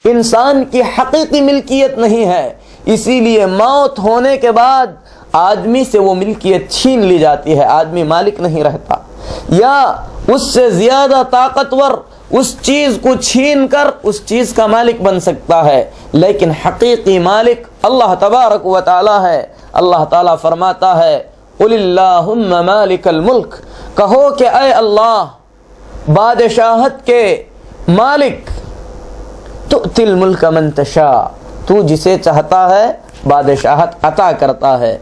انسان کی حقیقی ملکیت نہیں ہے، اسی لیے موت ہونے کے بعد آدمی سے وہ ملکیت چھین لی جاتی ہے، آدمی مالک نہیں رہتا، یا اس سے زیادہ طاقتور اس چیز کو چھین کر اس چیز کا مالک بن سکتا ہے، لیکن حقیقی مالک اللہ تبارک و تعالی ہے۔ اللہ تعالیٰ فرماتا ہے قل اللہم مالک الملک، کہو کہ اے اللہ بادشاہت کے مالک، تؤتی الملک من تشاء، تو جسے چاہتا ہے بادشاہت عطا کرتا ہے،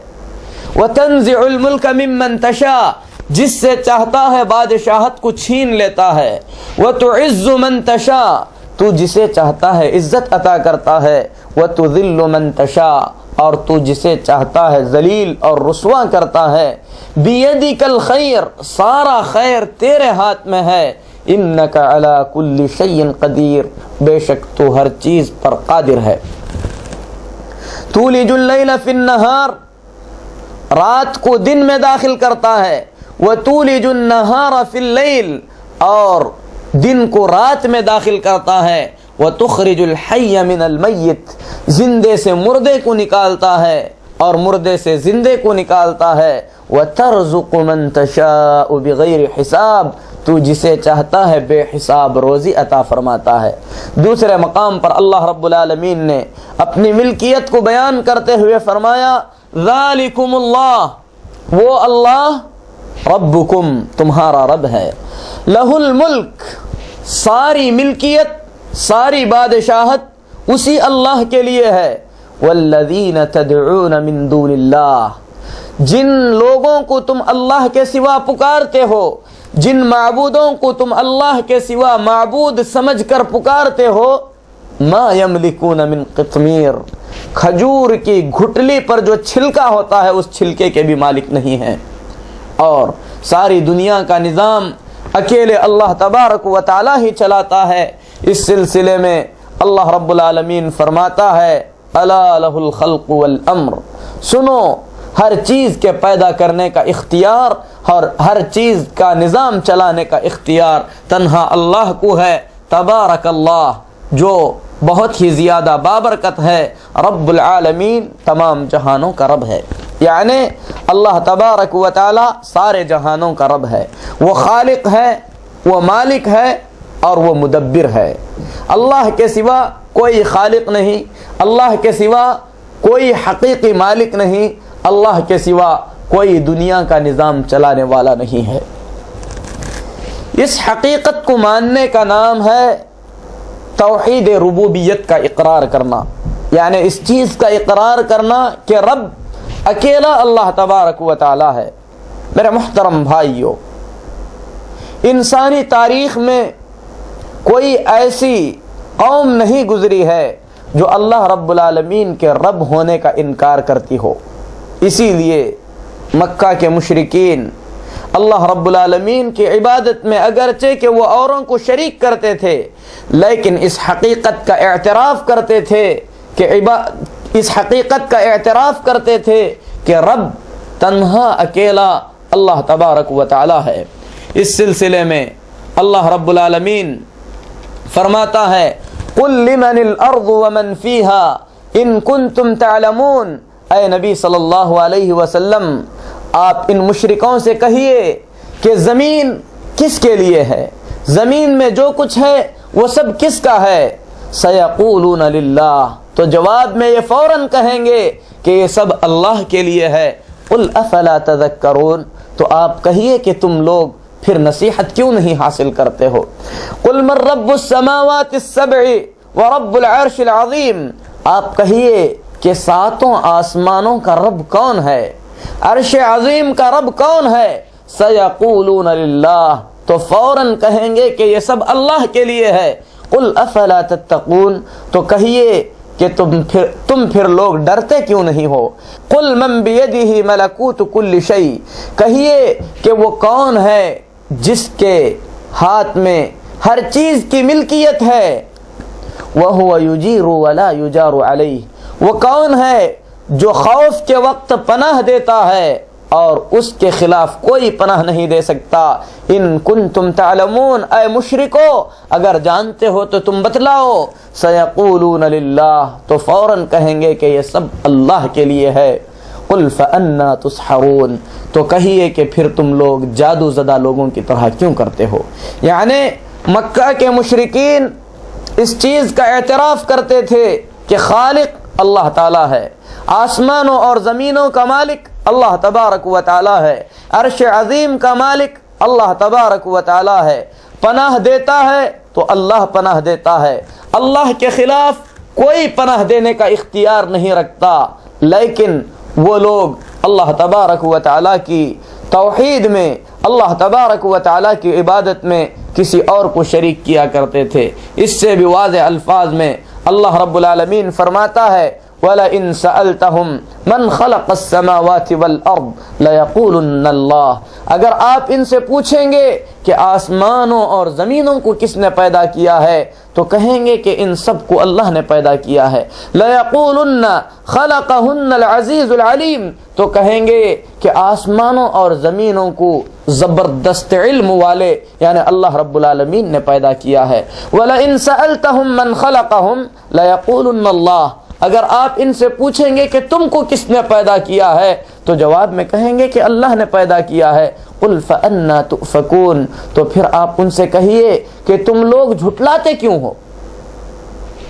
وتنزع الملک ممن تشاء، جس سے چاہتا ہے بادشاہت کو چھین لیتا ہے، وتعز من تشاء، تو جسے چاہتا ہے عزت عطا کرتا ہے، وتذل من تشاء، اور تو جسے چاہتا ہے ذلیل اور رسوا کرتا ہے، بیدک الخیر، سارا خیر تیرے ہاتھ میں ہے، انک علی کل شیء قدیر، بے شک تو ہر چیز پر قادر ہے۔ تولج اللیل فی النہار، رات کو دن میں داخل کرتا ہے، وتولج النہار فی اللیل، اور دن کو رات میں داخل کرتا ہے، وتخرج الحی من المیت، زندے سے مردے کو نکالتا ہے اور مردے سے زندے کو نکالتا ہے، وترزق من تشاء بغیر حساب، تو جسے چاہتا ہے بے حساب روزی عطا فرماتا ہے۔ دوسرے مقام پر اللہ رب العالمین نے اپنی ملکیت کو بیان کرتے ہوئے فرمایا ذالکم اللہ، وہ اللہ ربکم، تمہارا رب ہے، لہ الملک، ساری ملکیت ساری بادشاہت اسی اللہ کے لیے ہے، والذین تدعون من دون اللہ، جن لوگوں کو تم اللہ کے سوا پکارتے ہو، جن معبودوں کو تم اللہ کے سوا معبود سمجھ کر پکارتے ہو، ما یملکون من قطمیر، کھجور کی گھٹلی پر جو چھلکا ہوتا ہے اس چھلکے کے بھی مالک نہیں ہیں، اور ساری دنیا کا نظام اکیلے اللہ تبارک و تعالی ہی چلاتا ہے۔ اس سلسلے میں اللہ رب العالمین فرماتا ہے الا لہ الخلق والامر، سنو ہر چیز کے پیدا کرنے کا اختیار اور ہر چیز کا نظام چلانے کا اختیار تنہا اللہ کو ہے، تبارک اللہ، جو بہت ہی زیادہ بابرکت ہے، رب العالمین، تمام جہانوں کا رب ہے، یعنی اللہ تبارک و تعالی سارے جہانوں کا رب ہے، وہ خالق ہے، وہ مالک ہے اور وہ مدبر ہے۔ اللہ کے سوا کوئی خالق نہیں، اللہ کے سوا کوئی حقیقی مالک نہیں، اللہ کے سوا کوئی دنیا کا نظام چلانے والا نہیں ہے۔ اس حقیقت کو ماننے کا نام ہے توحید ربوبیت کا اقرار کرنا، یعنی اس چیز کا اقرار کرنا کہ رب اکیلا اللہ تبارک و تعالی ہے۔ میرے محترم بھائیو، انسانی تاریخ میں کوئی ایسی قوم نہیں گزری ہے جو اللہ رب العالمین کے رب ہونے کا انکار کرتی ہو، اسی لیے مکہ کے مشرکین اللہ رب العالمین کی عبادت میں اگرچہ کہ وہ اوروں کو شریک کرتے تھے، لیکن اس حقیقت کا اعتراف کرتے تھے کہ رب تنہا اکیلا اللہ تبارک و تعالی ہے۔ اس سلسلے میں اللہ رب العالمین فرماتا ہے قل لمن الارض ومن فیها ان کنتم تعلمون، اے نبی صلی اللہ علیہ وسلم آپ ان مشرکوں سے کہیے کہ زمین کس کے لیے ہے، زمین میں جو کچھ ہے وہ سب کس کا ہے، سیقولون للہ، تو جواب میں یہ فوراً کہیں گے کہ یہ سب اللہ کے لیے ہے۔ قل افلا تذکرون، تو آپ کہیے کہ تم لوگ پھر نصیحت کیوں نہیں حاصل کرتے ہو۔ قل من رب السماوات السبع ورب العرش العظیم، آپ کہیے کہ ساتوں آسمانوں کا رب کون ہے، عرش عظیم کا رب کون ہے، سیقولون للہ، تو فوراً کہیں گے کہ یہ سب اللہ کے لیے ہے۔ قل افلا تتقون، تو کہیے کہ تم پھر لوگ ڈرتے کیوں نہیں ہو۔ قل من بیدہ ملکوت کل شیء، کہیے کہ وہ کون ہے جس کے ہاتھ میں ہر چیز کی ملکیت ہے، وَهُوَ يُجِيرُ وَلَا يُجَارُ عَلَيْهِ، وہ کون ہے جو خوف کے وقت پناہ دیتا ہے اور اس کے خلاف کوئی پناہ نہیں دے سکتا۔ ان کنتم تعلمون، اے مشرکو اگر جانتے ہو تو تم بتلاؤ۔ سیقولون للہ، تو فوراً کہیں گے کہ یہ سب اللہ کے لیے ہے۔ قل فأنا تسحرون، تو کہیے کہ پھر تم لوگ جادو زدہ لوگوں کی طرح کیوں کرتے ہو؟ یعنی مکہ کے مشرکین اس چیز کا اعتراف کرتے تھے کہ خالق اللہ تعالیٰ ہے، آسمانوں اور زمینوں کا مالک اللہ تبارک و تعالیٰ ہے، عرش عظیم کا مالک اللہ تبارک و تعالیٰ ہے، پناہ دیتا ہے تو اللہ پناہ دیتا ہے، اللہ کے خلاف کوئی پناہ دینے کا اختیار نہیں رکھتا۔ لیکن وہ لوگ اللہ تبارک و تعالیٰ کی توحید میں، اللہ تبارک و تعالیٰ کی عبادت میں کسی اور کو شریک کیا کرتے تھے۔ اس سے بھی واضح الفاظ میں اللہ رب العالمین فرماتا ہے وَلَئِن سَأَلْتَهُمْ مَنْ خَلَقَ السَّمَاوَاتِ وَالْأَرْضِ لَيَقُولُنَّ اللَّهُ، اگر آپ ان سے پوچھیں گے کہ آسمانوں اور زمینوں کو کس نے پیدا کیا ہے تو کہیں گے کہ ان سب کو اللہ نے پیدا کیا ہے۔ لَيَقُولُنَّ خَلَقَهُنَّ الْعَزِيزُ الْعَلِيمُ، تو کہیں گے کہ آسمانوں اور زمینوں کو زبردست علم والے یعنی اللہ رب العالمین نے پیدا کیا ہے۔ وَلَئِن سَأَلْتَهُمْ مَنْ خَلَقَهُمْ لَيَقُولُنَّ اللَّهُ، اگر آپ ان سے پوچھیں گے کہ تم کو کس نے پیدا کیا ہے تو جواب میں کہیں گے کہ اللہ نے پیدا کیا ہے۔ قل فأنا تؤفکون، تو پھر آپ ان سے کہیے کہ تم لوگ جھٹلاتے کیوں ہو؟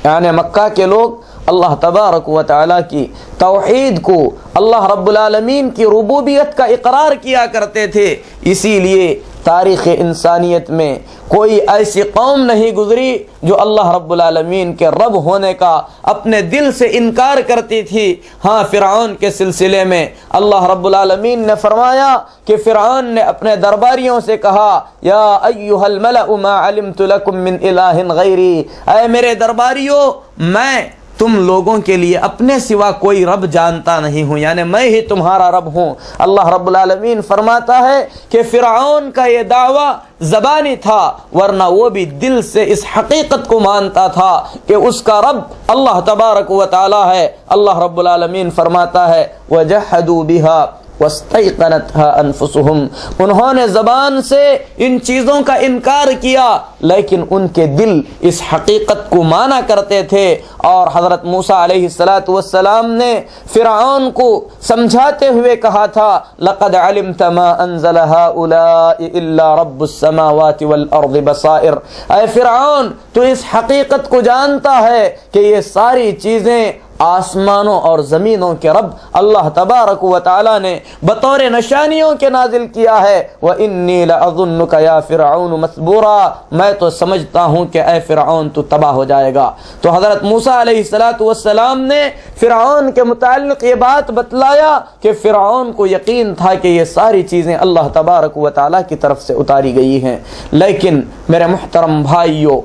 یعنی مکہ کے لوگ اللہ تبارک و تعالیٰ کی توحید کو، اللہ رب العالمین کی ربوبیت کا اقرار کیا کرتے تھے، اسی لیے تاریخ انسانیت میں کوئی ایسی قوم نہیں گزری جو اللہ رب العالمین کے رب ہونے کا اپنے دل سے انکار کرتی تھی۔ ہاں، فرعون کے سلسلے میں اللہ رب العالمین نے فرمایا کہ فرعون نے اپنے درباریوں سے کہا یا ایھا الملأ ما علمت لکم من الہ غیری، اے میرے درباریوں میں تم لوگوں کے لیے اپنے سوا کوئی رب جانتا نہیں ہوں، یعنی میں ہی تمہارا رب ہوں۔ اللہ رب العالمین فرماتا ہے کہ فرعون کا یہ دعویٰ زبانی تھا، ورنہ وہ بھی دل سے اس حقیقت کو مانتا تھا کہ اس کا رب اللہ تبارک و تعالی ہے۔ اللہ رب العالمین فرماتا ہے وَجَحَدُوا بِهَا وَاسْتَيْقَنَتْهَا أَنفُسُهُمْ، انہوں نے زبان سے ان چیزوں کا انکار کیا لیکن ان کے دل اس حقیقت کو مانا کرتے تھے۔ اور حضرت موسیٰ علیہ السلام نے فرعون کو سمجھاتے ہوئے کہا تھا لَقَدْ عَلِمْتَ مَا أَنزَلَ هَؤُلَاءِ إِلَّا رَبُّ السَّمَاوَاتِ وَالْأَرْضِ بَصَائِرَ، اے فرعون تو اس حقیقت کو جانتا ہے کہ یہ ساری چیزیں آسمانوں اور زمینوں کے رب اللہ تبارک و تعالی نے بطور نشانیوں کے نازل کیا ہے۔ وَإِنِّي لَأَظُنُّكَ يَا فِرْعَوْنُ مَثْبُورًا، میں تو سمجھتا ہوں کہ اے فرعون تو تباہ ہو جائے گا۔ تو حضرت موسیٰ علیہ السلام نے فرعون کے متعلق یہ بات بتلایا کہ فرعون کو یقین تھا کہ یہ ساری چیزیں اللہ تبارک و تعالی کی طرف سے اتاری گئی ہیں۔ لیکن میرے محترم بھائیو،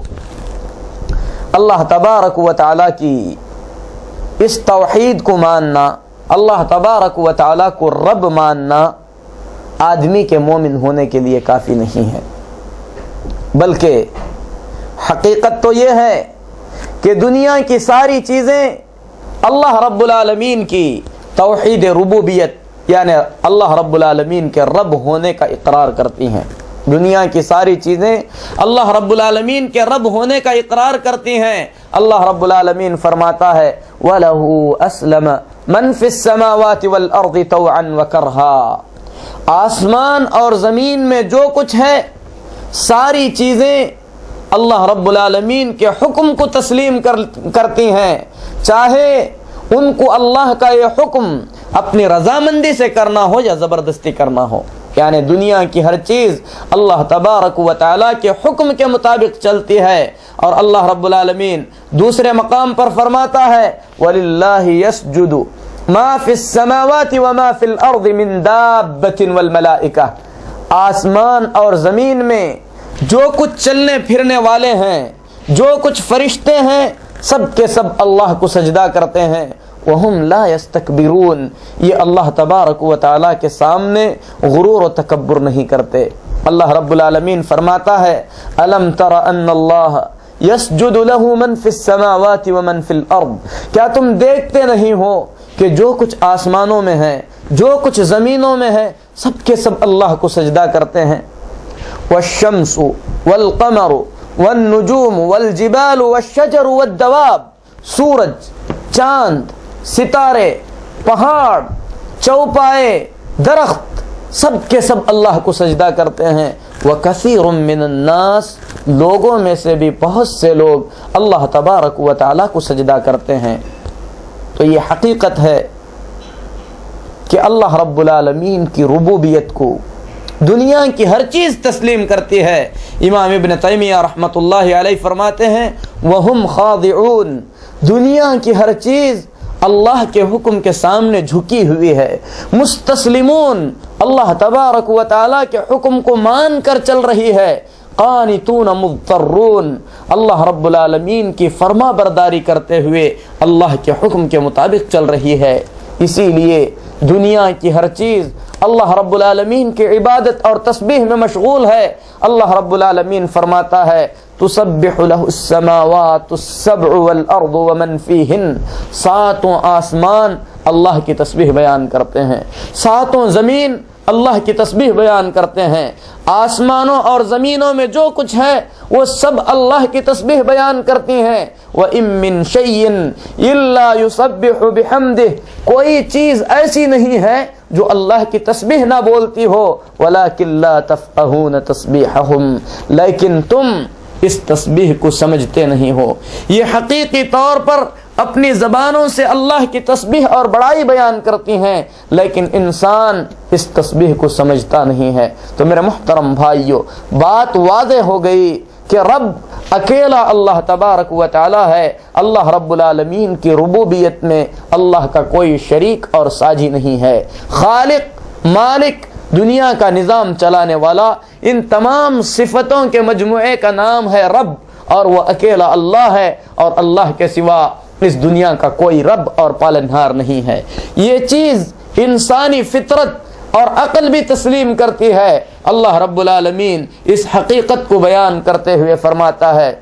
اللہ تبارک و تعالی کی اس توحید کو ماننا، اللہ تبارک و تعالیٰ کو رب ماننا آدمی کے مومن ہونے کے لیے کافی نہیں ہے، بلکہ حقیقت تو یہ ہے کہ دنیا کی ساری چیزیں اللہ رب العالمین کی توحید ربوبیت یعنی اللہ رب العالمین کے رب ہونے کا اقرار کرتی ہیں۔ دنیا کی ساری چیزیں اللہ رب العالمین کے رب ہونے کا اقرار کرتی ہیں۔ اللہ رب العالمین فرماتا ہے وَلَهُ أَسْلَمَ مَنْ فِي السَّمَاوَاتِ وَالْأَرْضِ طَوْعًا وَكَرْهًا، آسمان اور زمین میں جو کچھ ہے ساری چیزیں اللہ رب العالمین کے حکم کو تسلیم کرتی ہیں، چاہے ان کو اللہ کا یہ حکم اپنی رضامندی سے کرنا ہو یا زبردستی کرنا ہو۔ یعنی دنیا کی ہر چیز اللہ تبارک و تعالیٰ کے حکم کے مطابق چلتی ہے۔ اور اللہ رب العالمین دوسرے مقام پر فرماتا ہے وَلِلَّهِ يَسْجُدُ مَا فِي السَّمَاوَاتِ وَمَا فِي الْأَرْضِ مِن دَابَّةٍ وَالْمَلَائِكَةِ، آسمان اور زمین میں جو کچھ چلنے پھرنے والے ہیں، جو کچھ فرشتے ہیں، سب کے سب اللہ کو سجدہ کرتے ہیں۔ وَهُمْ لَا يَسْتَكْبِرُونَ، یہ اللہ تبارک و تعالیٰ کے سامنے غرور و تکبر نہیں کرتے۔ اللہ رب العالمین فرماتا ہے أَلَمْ تَرَ أَنَّ اللَّهَ يَسْجُدُ لَهُ مَنْ فِي السَّمَاوَاتِ وَمَنْ فِي الْأَرْضِ، کیا تم دیکھتے نہیں ہو کہ جو کچھ آسمانوں میں ہے، جو کچھ زمینوں میں ہے، سب کے سب اللہ کو سجدہ کرتے ہیں۔ والشمس والقمر والنجوم والجبال والشجر والدواب، سورج، چاند، ستارے، پہاڑ، چوپائے، درخت، سب کے سب اللہ کو سجدہ کرتے ہیں۔ وَكَثِيرٌ مِّنَ النَّاسِ، لوگوں میں سے بھی بہت سے لوگ اللہ تبارک و تعالیٰ کو سجدہ کرتے ہیں۔ تو یہ حقیقت ہے کہ اللہ رب العالمین کی ربوبیت کو دنیا کی ہر چیز تسلیم کرتی ہے۔ امام ابن تیمیہ رحمۃ اللہ علیہ فرماتے ہیں وَهُمْ خَاضِعُونَ، دنیا کی ہر چیز اللہ کے حکم کے سامنے جھکی ہوئی ہے، مستسلمون، اللہ تبارک و تعالیٰ کے حکم کو مان کر چل رہی ہے، قانتون مضطرون، اللہ رب العالمین کی فرما برداری کرتے ہوئے اللہ کے حکم کے مطابق چل رہی ہے۔ اسی لیے دنیا کی ہر چیز اللہ رب العالمین کی عبادت اور تسبیح میں مشغول ہے۔ اللہ رب العالمین فرماتا ہے تسبح له السماوات السبع والارض ومن فیہن، ساتوں آسمان اللہ کی تسبیح بیان کرتے ہیں، ساتوں زمین اللہ کی تسبیح بیان کرتے ہیں، آسمانوں اور زمینوں میں جو کچھ ہے وہ سب اللہ کی تسبیح بیان کرتی ہیں۔ وَإِن مِّن شَيْءٍ إِلَّا يُسَبِّحُ بِحَمْدِهِ، کوئی چیز ایسی نہیں ہے جو اللہ کی تسبیح نہ بولتی ہو، وَلَكِن لَّا تَفْقَهُونَ تَسْبِيحَهُمْ، لیکن تم اس تسبیح کو سمجھتے نہیں ہو۔ یہ حقیقی طور پر اپنی زبانوں سے اللہ کی تسبیح اور بڑائی بیان کرتی ہیں، لیکن انسان اس تسبیح کو سمجھتا نہیں ہے۔ تو میرے محترم بھائیو، بات واضح ہو گئی کہ رب اکیلا اللہ تبارک و تعالی ہے۔ اللہ رب العالمین کی ربوبیت میں اللہ کا کوئی شریک اور ساجی نہیں ہے۔ خالق، مالک، دنیا کا نظام چلانے والا، ان تمام صفتوں کے مجموعے کا نام ہے رب، اور وہ اکیلا اللہ ہے، اور اللہ کے سوا اس دنیا کا کوئی رب اور پالنہار نہیں ہے۔ یہ چیز انسانی فطرت اور عقل بھی تسلیم کرتی ہے۔ اللہ رب العالمین اس حقیقت کو بیان کرتے ہوئے فرماتا ہے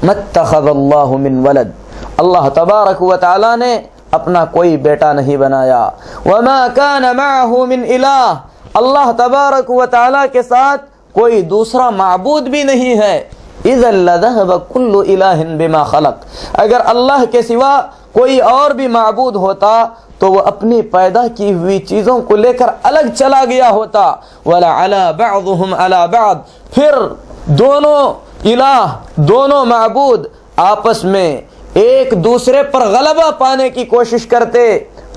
مَتَّخَذَ اللَّهُ مِن وَلَدٍ، اللہ تبارک و تعالی نے اپنا کوئی بیٹا نہیں بنایا۔ وَمَا كَانَ مَعَهُ مِنْ إِلَٰهٍ، اللہ تبارک و تعالی کے ساتھ کوئی دوسرا معبود بھی نہیں ہے۔ اِذًا لَذَهَبَ كُلُّ إِلَٰهٍ بِمَا خَلَقَ، اگر اللہ کے سوا کوئی اور بھی معبود ہوتا تو وہ اپنی پیدا کی ہوئی چیزوں کو لے کر الگ چلا گیا ہوتا۔ وَلَعَلَىٰ بَعْضُهُمْ عَلَىٰ بَعْضٍ، پھر دونوں الہ، دونوں معبود آپس میں ایک دوسرے پر غلبہ پانے کی کوشش کرتے،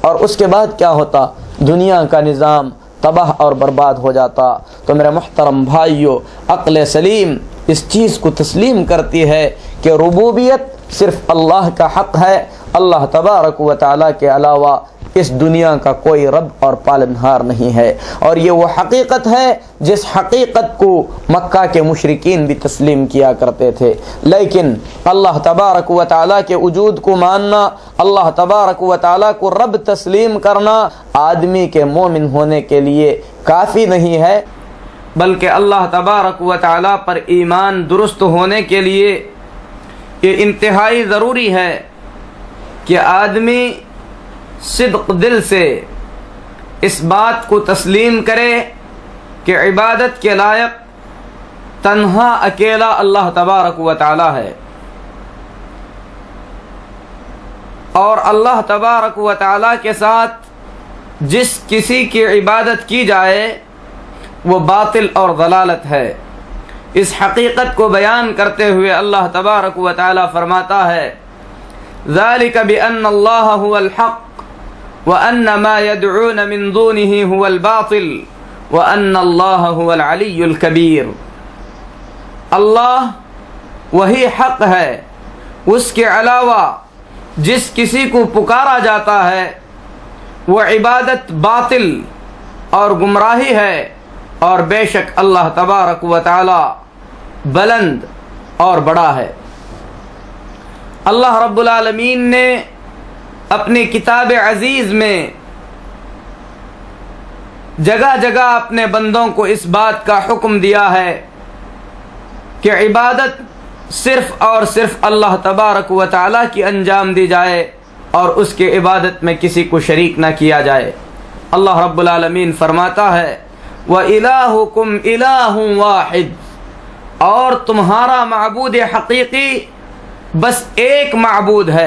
اور اس کے بعد کیا ہوتا؟ دنیا کا نظام تباہ اور برباد ہو جاتا۔ تو میرے محترم بھائیو، عقل سلیم اس چیز کو تسلیم کرتی ہے کہ ربوبیت صرف اللہ کا حق ہے، اللہ تبارک و تعالیٰ کے علاوہ اس دنیا کا کوئی رب اور پالنہار نہیں ہے۔ اور یہ وہ حقیقت ہے جس حقیقت کو مکہ کے مشرکین بھی تسلیم کیا کرتے تھے، لیکن اللہ تبارک و تعالیٰ کے وجود کو ماننا، اللہ تبارک و تعالیٰ کو رب تسلیم کرنا آدمی کے مومن ہونے کے لیے کافی نہیں ہے، بلکہ اللہ تبارک و تعالیٰ پر ایمان درست ہونے کے لیے یہ انتہائی ضروری ہے کہ آدمی صدق دل سے اس بات کو تسلیم کرے کہ عبادت کے لائق تنہا اکیلا اللہ تبارک و تعالی ہے، اور اللہ تبارک و تعالی کے ساتھ جس کسی کی عبادت کی جائے وہ باطل اور ضلالت ہے۔ اس حقیقت کو بیان کرتے ہوئے اللہ تبارک و تعالی فرماتا ہے ذَلِكَ بِأَنَّ اللَّهَ هُوَ الْحَقُّ وَأَنَّ مَا يَدْعُونَ مِن دُونِهِ هُوَ الْبَاطِلُ وَأَنَّ اللَّهَ هُوَ الْعَلِيُّ الْكَبِيرُ، اللہ وہی حق ہے، اس کے علاوہ جس کسی کو پکارا جاتا ہے وہ عبادت باطل اور گمراہی ہے، اور بے شک اللہ تبارک و تعالی بلند اور بڑا ہے۔ اللہ رب العالمین نے اپنی کتاب عزیز میں جگہ جگہ اپنے بندوں کو اس بات کا حکم دیا ہے کہ عبادت صرف اور صرف اللہ تبارک و تعالی کی انجام دی جائے، اور اس کی عبادت میں کسی کو شریک نہ کیا جائے۔ اللہ رب العالمین فرماتا ہے وَإِلَٰهُكُمْ إِلَٰهٌ وَاحِدٌ، اور تمہارا معبود حقیقی بس ایک معبود ہے۔